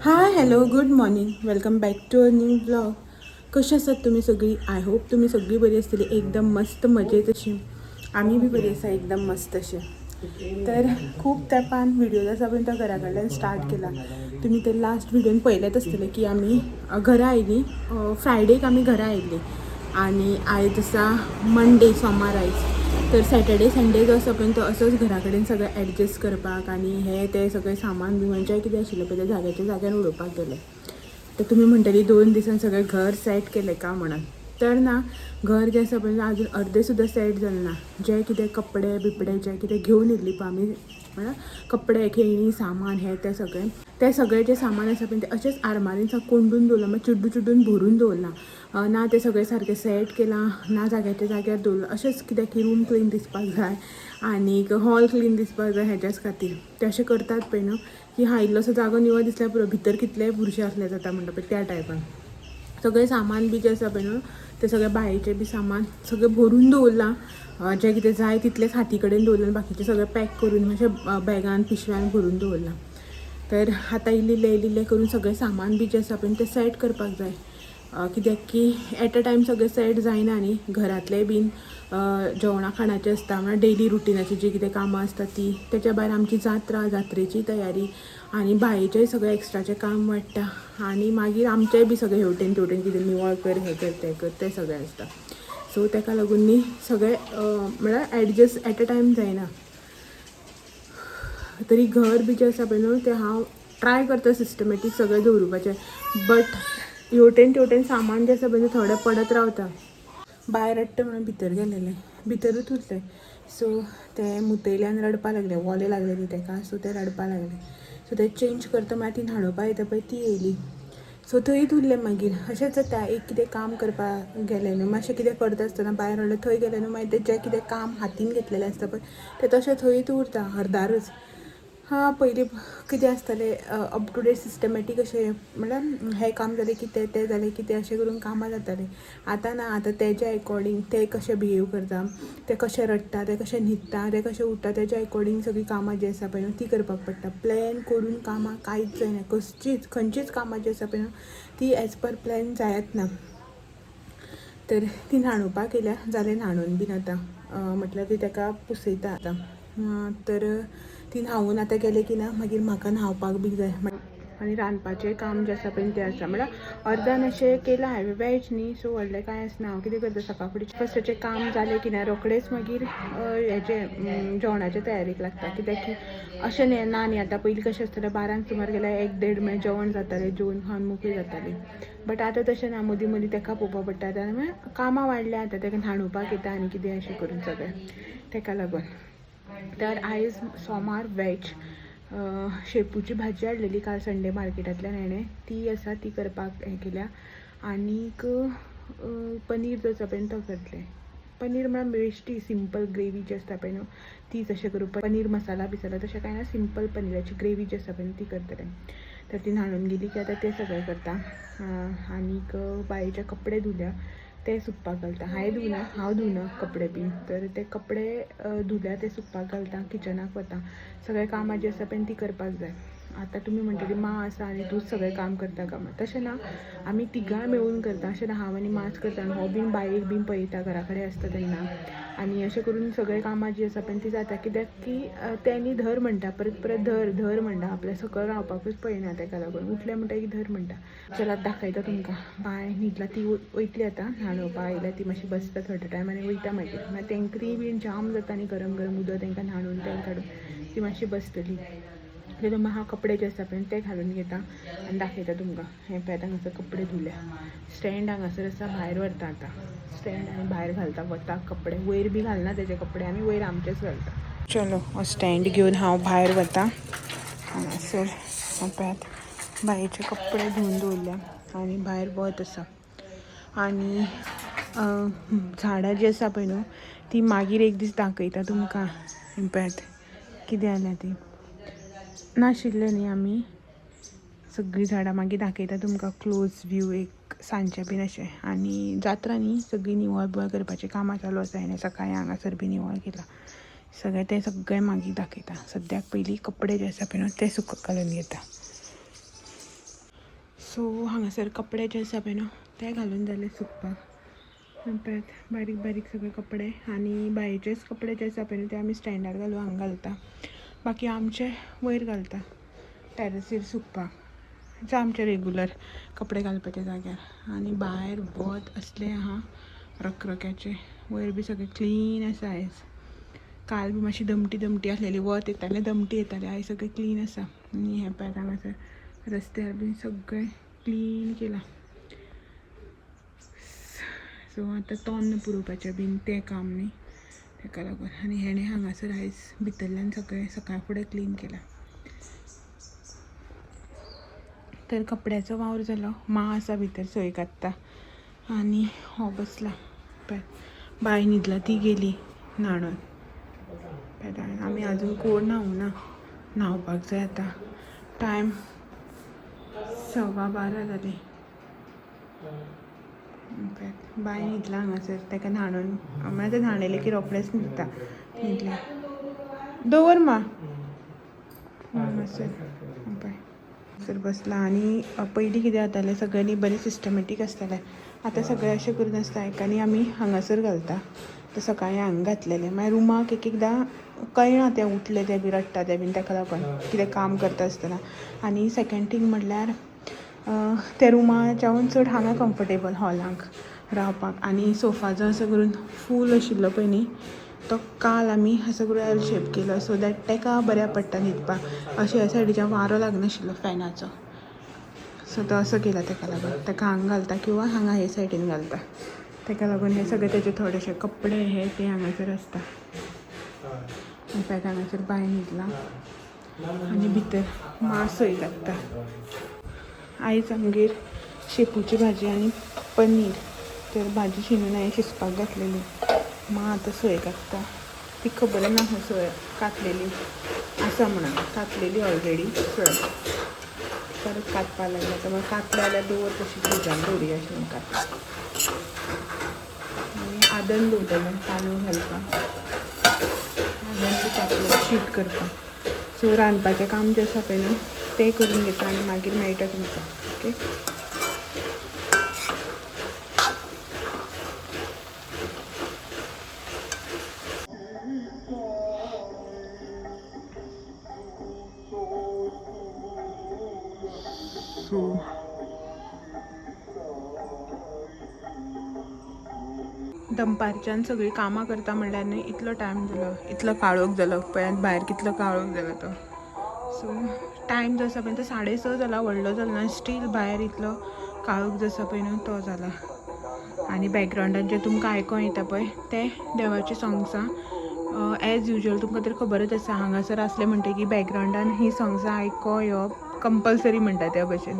High hello good morning welcome back to a new blog. कशी आसात तुम्ही सगळी? आय होप तुम्ही सगळी बरी असतली, एकदम मस्त मजेत अशी. आम्ही बी बरी आसा, एकदम मस्त असे. तर खूप तेंपान व्हिडिओ आसा पळय तो घरा कडल्यान स्टार्ट केला. तुम्ही ते लास्ट व्हिडिओन पळयलेच आसतले की आमी घरा आयली. फ्रायडेक आमी घरा आयिल्ली आणि आयज आसा मंडे, सोमार आयज. तर सॅटर्डे संडे जो आसा पळय तो असोच घरा कडेन सगळें एडजस्ट करपाक आनी हे ते सगळें सामान बिमान जें कितें आशिल्लें पळय तें जाग्याच्या जाग्यार उडोवपाक गेलें. तर तुमी म्हणटली 2 दिसान सगळें घर सेट केलें का म्हणून. तर ना, घर जें आसा पळय अजून अर्दें सुद्दां सेट जालें ना. जे कितें कपडे बिपडे जे कितें घेवन येयल्ली पळय आमी, म्हळ्यार कपडे खेळणी सामान हे ते सगळें जे सामान आसा पळय तें अशेंच आरमारीन कोंडून दवरलां, मागीर चिड्डून भरून दवरलां. ना तें सगळें सारकें सेट केलां, ना जाग्याच्या जाग्यार दवरलां. अशेंच कित्याक की रूम क्लीन दिसपाक जाय आनीक हॉल क्लीन दिसपाक जाय, हेज्याच खातीर ते अशें करतात पळय न्हू, की हा इल्लोसो जागो निवळ दिसल्यार पुरो, भितर कितलेय बुरशे आसले जाता म्हणटा पळय त्या टायपान. सगळें सामान बी जें आसा पळय न्हू, तें सगळें बायेचें बी सामान सगळें भरून दवरलां. जें कितें जाय तितलेंच हाती कडेन दवरलां आनी बाकीचें सगळें पॅक करून अशें बॅगान पिशव्यान भरून दवरलां. तर आतां इल्लें करून सगळें सामान बी जें आसा पळय तें सेट करपाक जाय. कित्याक की एट अ टायम सगळें सेट जायना न्ही. घरांतलें बीन जेवणा खाणाचें आसता, म्हळ्यार डेली रुटिनाची जी कितें कामां आसता ती, तेच्या भायर आमची जात्रेची तयारी आनी बायेचेंय सगळें एक्स्ट्राचें काम वाडटा. आनी मागीर आमचेंय बी सगळें हेवटेन तेवटेन कितें निवळ कर, हें कर तें कर, तें सगळें आसता. सो तेका लागून न्ही सगळें म्हळ्यार एडजस्ट एट अ टायम जायना. तरी घर बी जें आसा पळय न्हू तें हांव ट्राय करता सिस्टमॅटीक सगळें दवरुपाचें, बट हेवटेन तेवटेन सामान जें आसा पळय तें थोडें पडत रावता. भायर हाडटा म्हणून भितर गेलेलें, भितरूच उरलें. सो ते मुतयल्यान रडपा लागलें, वोले लागलेली तेका, सो तें रडपा लागलें. सो तें चेंज करता म्हळ्यार ती न्हाणोवपा येता पळय ती येयली. सो थंयच उरलें मागीर. अशेंच जाता, एक कितें काम करपाक गेलें न्हू, मातशें कितें करता आसतना भायर हाडलें थंय गेलें न्हू, मागीर तें जें कितें काम हातीन घेतलेलें आसता पळय तें तशें थंयच उरता अर्दारूच. पयलीं कितें आसतालें, अप टू डेट सिस्टमॅटीक अशें, म्हळ्यार हें काम जालें की तें जालें की तें अशें करून कामां जातालीं. आतां ना, आतां तेज्या अकॉर्डींग तें कशें बिहेव करता, तें कशें रडटा, तें कशें न्हिदता, तें कशें उठता, तेज्या अकॉर्डींग सगळीं कामां जीं आसा पळय न्हू ती करपाक पडटा. प्लॅन करून कामां कांयच जायना. खंयचीच कामां जीं आसा पळय न्हू ती एज पर प्लॅन जायत ना. तर ती न्हाणोवपाक येयल्या, जालें न्हाणून बीन आतां. म्हटल्यार ती तेका पुसयता आतां. तर ती न्हावून आतां गेलें की ना मागीर म्हाका न्हावपाक बी जाय. आनी रांदपाचें काम जें आसा पळय तें आसा, म्हळ्यार अर्दान अशें केलां हांवें, वॅज न्ही सो व्हडलें कांय आसना. हांव कितें करता, सकाळ फुडें फस्टाचें काम जालें की ना रोखडेंच मागीर हेजें जेवणाचे तयारेक लागता. कित्याक की अशें ना न्ही, आतां पयलीं कशें आसतालें 12 सुमार गेल्यार 1-1:30 म्हळ्यार जेवण जातालें, जेवन खावन मोकळीं जातालीं. बट आतां तशें ना, मदीं तेका पळोवपा पडटा. आतां म्हळ्यार कामां वाडल्या आतां, तेका न्हाणोवपाक येता आनी कितें अशें करून सगळें तेका लागून. तर आयज सोमार वॅज. शेपूची भाजी हाडलेली काल संडे मार्केटांतल्यान हेणें, ती आसा ती करपाक हें केल्या. आनीक पनीर जो आसा पळय तो करतलें. पनीर म्हळ्यार बेश्टी सिंपल ग्रेवी जी आसता पळय न्हू तीच अशें करून, पनीर मसाला बिसाला तशें कांय ना, सिंपल पनीराची ग्रेवी जी आसा पळय ती करतलें. तर ती न्हाणून गेली की आतां तें सगळें करता. आनीक बायेचे कपडे धुल्या ते सुकपाक घालता. हांव धुना कपडे बीन. तर ते कपडे धुल्या ते सुकपाक घालता, किचनाक वता. सगळें कामां जीं आसा पळय ती करपाक जाय. आतां तुमी म्हणटली माँ आसा आनी तूंच सगळें काम करता काय म्हण, तशें ना. आमी तिगांय मेळून करता. अशें ना हांव आनी माँच करता आनी हो बीन बायेक बीन पळयता घरा कडेन आसता तेन्ना. आनी अशें करून सगळें कामां जीं आसा पळय ती जाता. कित्याक की तें धर म्हणटा, परत धर म्हणटा, आपल्या सकयल रावपाकूच पळयना. तेका लागून उठलें म्हणटकीर धर म्हणटा. चलात दाखयता तुमकां. बाय न्हिदला, ती वयतली आतां न्हाणोवपा आयल्या, ती मातशी बसता थोडे टायम आनी वयता मागीर तेंकरी बीन जाम जाता न्ही, गरम गरम उदक तेंकां न्हाणून तेल काडून ती मातशी बसतली. तेन्ना मागीर हांव कपडे जे आसा पळय ते घालून घेता आनी दाखयता तुमकां. हें पळय आतां हांगासर कपडे धुल्या. स्टँड हांगासर आसा, भायर व्हरता आतां स्टँड आनी भायर घालता, वता कपडे. वयर बी घालना तेजे कपडे, आमी वयर आमचेच घालता. चलो हो स्टँड घेवन हांव भायर वता. हांगासर पळयात बायेचे कपडे धुवन दवरल्या आनी भायर वत आसा. आनी झाडां जीं आसा पळय न्हू ती मागीर एक दीस दाखयता तुमकां. पळयात कितें जाल्यां ती. नाशिल्लें न्ही आमी, सगळीं झाडां मागीर दाखयता तुमकां क्लोज व्यू एक सांजचें बीन अशें. आनी जात्रा न्ही, सगळीं निवळ बिवळ करपाचीं कामां चालू आसा. हेणें सकाळीं हांगासर बी निवळ केलां. सगळें मागीर दाखयता. सद्याक पयलीं कपडे जे आसा पळय न्हू ते सुकत घालून घेता. सो हांगासर कपडे जे आसा पळय न्हू ते घालून जाले सुकपाक. पळयात बारीक बारीक सगळे कपडे आनी बायेचेच कपडे जे आसा पळय न्हू ते आमी स्टँडार घालून हांगा घालता. बाकी आमचे वयर घालता टॅरसीर सुकपाक, जे आमचे रेगुलर कपडे घालपाच्या जाग्यार. आनी भायर वत असले आहा रखरख्याचे. वयर बी सगळे क्लीन आसा आयज. काल बी मातशी दमटी आसलेली, वत येताले दमटी येताले. आयज सगळे क्लीन आसा. आनी हें पळयात हांगासर रस्त्यार बी सगळे क्लीन केला. सो आतां तोन्न पुरोवपाचें बीन तें काम न्ही, ताका लागून. आनी हेणें हांगासर आयज भितरल्यान सगळें सकाळ फुडें क्लीन केलां. तर कपड्याचो वावर जालो. मा आसा भितर सोय काडटा आनी हो बसला. पळय बाय न्हिदला, ती गेली न्हाणोन. पळय आमी आजून कोण न्हावूना, न्हावपाक जाय आतां. टायम 12:15 जाली. बाय न्हिदला हांगासर, ताका न्हाणोन म्हळ्यार तें न्हाणयलें की रोखडेंच न्हिदता. न्हिदलें दवर मा हांगासर पळय सर बसला. आनी पयलीं कितें जातालें सगळ्यांनी बरें सिस्टमॅटीक आसतालें. आतां सगळें अशें करून आसता एकानी आमी हांगासर घालता. तर सकाळीं हांगा घातलेलें मागीर रुमाक एक एकदां कळना तें उठलें तें बी रडटा तें बीन, ताका लागून कितें काम करता आसतना. आनी सेकेंड थिंग म्हणल्यार त्या रुमाच्यावन चड हांगा कम्फर्टेबल हॉलांक रावपाक. आनी सोफा जो असो करून फूल आशिल्लो पळय न्ही तो काल आमी असो करून एल शेप केलो, सो दॅट ताका बऱ्या पडटा न्हिदपाक. अशें ह्या सायडीच्यान वारो लागनाशिल्लो फॅनाचो, सो तो असो केला. ताका लागून ताका हांगा घालता किंवा हांगा हे सायडीन घालता. ताका लागून हे सगळे तेजे थोडेशे कपडे हे ते हांगासर आसता. पळय हांगासर बाय न्हिदला आनी भितर मा सोय काडटा. आयज आमगेर शेपूची भाजी आनी पनीर. तर भाजी शिनून हांवें शिजपाक घातलेली. मा आतां सोय काडटा. ती खबर ना सोय कातलेली आसा म्हणून, कातलेली ऑलरेडी सोय. परत कातपा लागला तर मग कातल्या जाल्यार दवर तशी फ्रिजान दवरुया अशें म्हणून कातता. आनी आदन दवरलेलें तांदूळ घालपाक. आदन बी कातलें शीत करपाक. सो रांदपाचें काम जें आसा पळय न्हू तें करून घेता आनी मागीर मेळटा तुमकां. ओके. दनपारच्यान सगळीं कामां करता म्हणल्यार न्ही इतलो टायम जालो, इतलो काळोख जालो. पळयात भायर कितलो काळोख जालो तो. सो टायम जो आसा पळय तो 6:30 जाला, व्हडलो जालो ना, स्टील भायर इतलो काळोख जो आसा पळय न्हू तो जाला. आनी बॅकग्रावंडान जे तुमकां आयकोंक येता पळय ते देवाची सॉंग्सां. एज युजल तुमकां तर खबरच आसा हांगासर आसले म्हणटकीर बॅकग्रावंडान ही सॉंग्सां आयको येवप कंपलसरी म्हणटा त्या भशेन.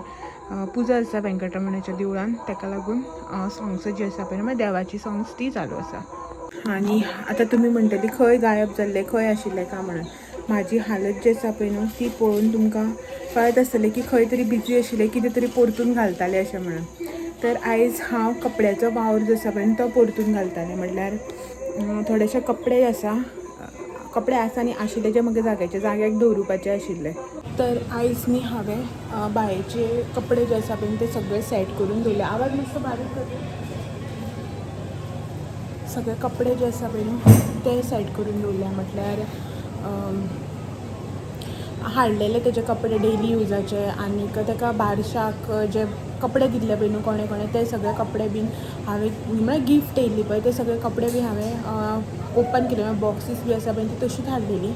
पुजा आसा वेंकटरमणाच्या देवळान, ताका लागून सॉंग्स जी आसा पळय न्हू देवाची सॉंग्स ती चालू आसा. आनी आतां तुमी म्हणटली खंय गायब जाल्ले, खंय आशिल्ले काय म्हणून. म्हाजी हालत जी आसा पळय न्हू ती पळोवन तुमकां कळत आसतलें की खंय तरी बिजी आशिल्लें, कितें तरी परतून घालतालें अशें म्हणून. तर आयज हांव कपड्याचो वावर जो आसा पळय तो परतून घालतालें. म्हणल्यार थोडेशे कपडे आसा, कपडे आसा आनी आशिल्ले जे म्हाका जाग्याक दवरुपाचे आशिल्ले. तर आयज न्ही हांवें बायेचे कपडे जे आसा पळय ते सगळे सेट करून दवरले. आवाज मातसो बारीक कर. सगळे कपडे जे आसा पळय न्हू ते सेट करून दवरले. म्हटल्यार हाडलेले तेजे कपडे डेली युजाचे आनीक ताका बारशाक जे कपडे दिल्ले पळय न्हू कोणे ते सगळे कपडे बीन हांवें म्हळ्यार गिफ्ट येयल्ली पळय ते सगळे कपडे बी हांवें ओपन केले. बॉक्सीस बी आसा पळय ती तशीच हाडलेली.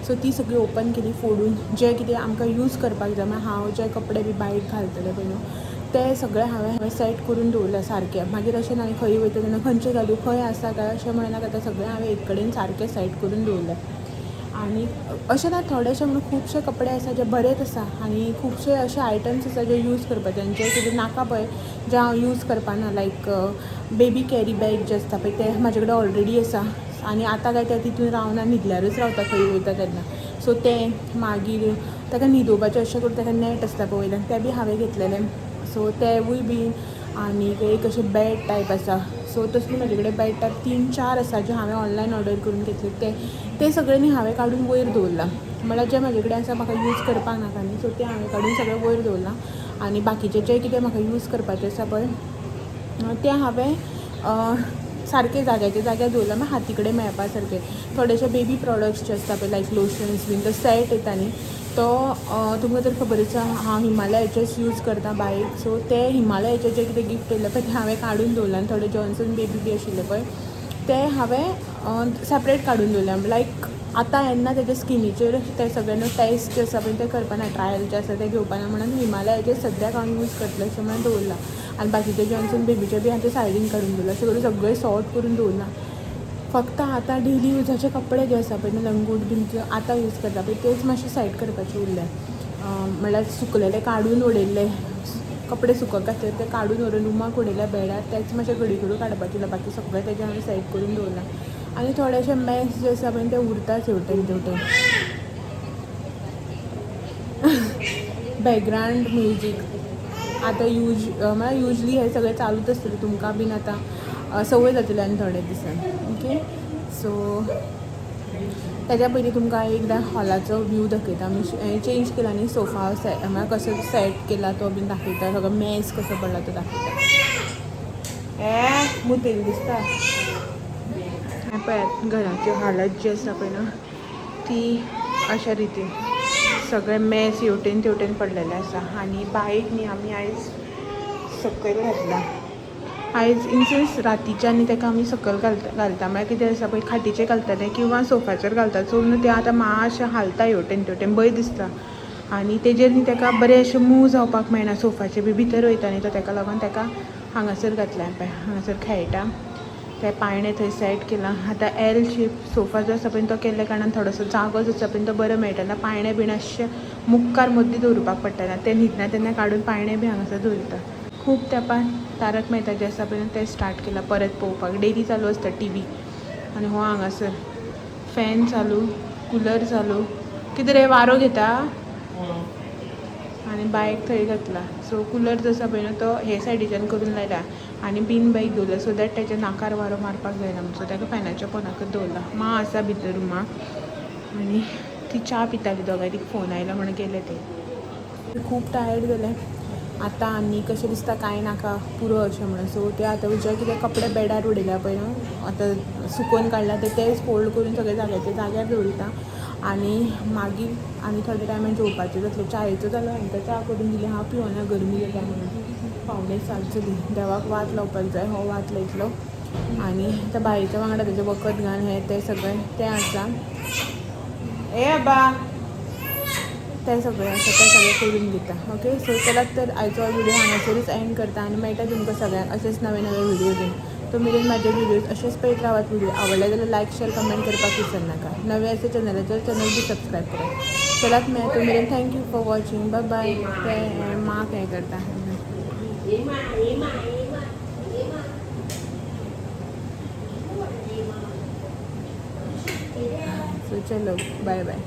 सो ती सगळी ओपन केली फोडून. जे कितें आमकां यूज करपाक जाय म्हळ्यार हांव जे कपडे बी बायक घालतले पळय न्हू ते सगळे हांवें सेट करून दवरले सारके. मागीर अशें ना खंय वयता तेन्ना खंयचे घालूं खंय आसा काय अशें म्हणनाका ते सगळे हांवें एक कडेन सारके सेट करून दवरले. आनी अशें ना थोडेशे म्हणून खुबशे कपडे आसा जे बरेच आसा आनी खुबशे अशे आयटम्स आसा जे यूज करपाचे जे कितें नाका पळय जे हांव यूज करपाना. लायक बेबी कॅरी बॅग जे आसता पळय ते म्हाजे कडेन ऑलरेडी आसा आनी आतां काय ते तितून रावना, न्हिदल्यारूच रावता खंय वयता तेन्ना. सो ते मागीर ताका न्हिदोवपाचें अशें करून ताका नॅट आसता पळय वयल्यान ते बी हांवें घेतलेले. सो तेवूय बी आनी एक अशे बेड टायप आसा. सो तसले म्हाजे कडेन बेड टायप 3-4 आसा जे हांवें ऑनलायन ऑर्डर करून घेतले. ते सगळे न्ही हांवें काडून वयर दवरला. म्हळ्यार जे म्हाजे कडेन आसा म्हाका यूज करपाक नाका न्ही, सो ते हांवें काडून सगळें वयर दवरला. आनी बाकीचे जे कितें म्हाका यूज करपाचें आसा पळय तें हांवें सारके जाग्याचे जाग्यार दवरला. मागीर हाती कडेन मेळपा सारके. थोडेशे बेबी प्रॉडक्ट्स जे आसता पळय लायक लोशन्स बीन तो सेट येता न्ही, तो तुमकां तर खबर आसा हांव हिमालयाचेच यूज करता बायक. सो ते हिमालयाचे जे कितें गिफ्ट येयल्ले पळय ते हांवें काडून दवरला. आनी थोडे जॉन्सन बेबी बी आशिल्ले पळय ते हांवें सेपरेट काडून दवरल्या. लायक आतां येन्ना तेजे स्किनीचेर ते सगळे न्हू टेस्ट जे आसा पळय ते करपाना, ट्रायल जे आसा ते घेवपाना म्हणून हिमालयाचे सद्याक हांव यूज करतलें अशें म्हणून दवरला. आनी बाकीचे जॉन्सन बेबीचे बी हांवें ते सायडीन काडून दवरला. अशें करून सगळें सॉर्ट करून दवरला. फक्त आतां डेली युजाचे कपडे जे आसा पळय लंगूट बीन आतां यूज करता पळय तेच मातशे सायड करपाचे उरले. म्हणल्यार सुकलेले काडून उडयल्ले कपडे सुकोवंक घातले ते काडून व्हरून रुमाक उडयल्या बेडार तेच मातशे घडी करून काडपाचे उरला. बाकी सगळें तेजें हांवें सायड करून दवरला. आनी थोडेशे मॅस जे आसा पळय ते उरताच हेवटेन तेवटेन. बॅकग्रावंड म्युजीक आतां म्हळ्यार युजली हे सगळें चालूच आसतलें. तुमकां बीन आतां संवय जातली आनी थोडे दिसान. ओके, सो तेज्या पयलीं तुमकां एकदां हॉलाचो व्यू दाखयता. आमी चेंज केला न्ही सोफा म्हळ्यार कसो सेट केला तो बीन दाखयता. सगळो मॅस कसो पडला तो दाखयता. मुतेल दिसता. पळयात घराची हालत जी आसा पळय न्हू ती अशा रितीन सगळें मॅस हेवटेन तेवटेन पडलेलें आसा. आनी बायक न्ही आमी आयज सकयल घातला. आयज इन सेन्स रातीच्या न्ही ताका आमी सकयल घालता. म्हळ्यार कितें आसा पळय खाटीचेर घालतले किंवा सोफाचेर घालता. सो न्हू तें आतां मातशें हालता हेवटेन तेवटेन भंय दिसता. आनी तेजेर न्ही ताका बरें अशें मूव जावपाक मेळना. सोफाचे बी भितर वयता न्ही तो ताका लागून ताका हांगासर घातल्या. पळय हांगासर खेळटा. ते पायणे थंय सेट केला. आतां एल शेप सोफा जो आसा पळय तो केल्ल्या कारणान थोडोसो जागो जो आसा पळय तो बरो मेळटना. पायणे बीन अशे मुखार मदीं दवरपाक पडटना. ते न्हिदना तेन्ना काडून पायणे बी हांगासर दवरता. खूब तेंपार तारक मेहता जें आसा पळय तें स्टार्ट केलां परत पळोवपाक. डेली चालू आसता टीव्ही. आनी हो हांगासर फॅन चालू, कुलर चालू. कितें रे वारो घेता. आनी बायक थंय घातला. सो कुलर जो आसा पळय न्हू तो हे सायडीच्यान करून लायला आनी बीन बायक दवरला सो दॅट तेच्या नाकार वारो मारपाक जायना म्हणून. सो ताका फॅनाच्या पोंदाकूच दवरला. माँ आसा भितर रुमाक आनी ती च्या पिताली. दोगांय तिका फोन आयलो म्हणून गेले ते. खूब टायर्ड जालें. आतां आनी कशें दिसता कांय नाका पुरो अशें म्हणून. सो ते आतां जे कितें कपडे बेडार उडयल्या पळय न्हू आतां सुकोवन काडला तेच फोल्ड करून सगळे जाग्याचे जाग्यार दवरिता. आनी मागीर आनी थोड्या टायमान जेवपाचें जातलें. च्यायेचो जालो हांकां च्या करून दिली. हांव पिवना गरमी जाता म्हणून. 5:45 जाली. देवाक वात लावपाक जाय. हो वात लायतलो. आनी आतां बायेच्या वांगडा तेजें वखद घाल हें तें सगळें तें आसा. बा ते सगळें आसा तें सगळें करून दिता. ओके, सो चलात तर आयचो व्हिडिओ हांगासरूच एंड करता. आनी मेळटा तुमकां सगळ्यांक असेच नवे नवे व्हिडिओ बीन. तो मेरेन म्हाजे व्हिडिओज अशेंच पळयत रावात. व्हिडिओ आवडले जाल्यार लायक शेअर कमेंट करपाक विसरनाका. नवे आसा चॅनलाचेर चॅनल बी सबस्क्रायब करात. चलात मेळटा तो मेरेन. Thank you for watching. Bye bye. ते माक हें करता. सो चलो बाय बाय.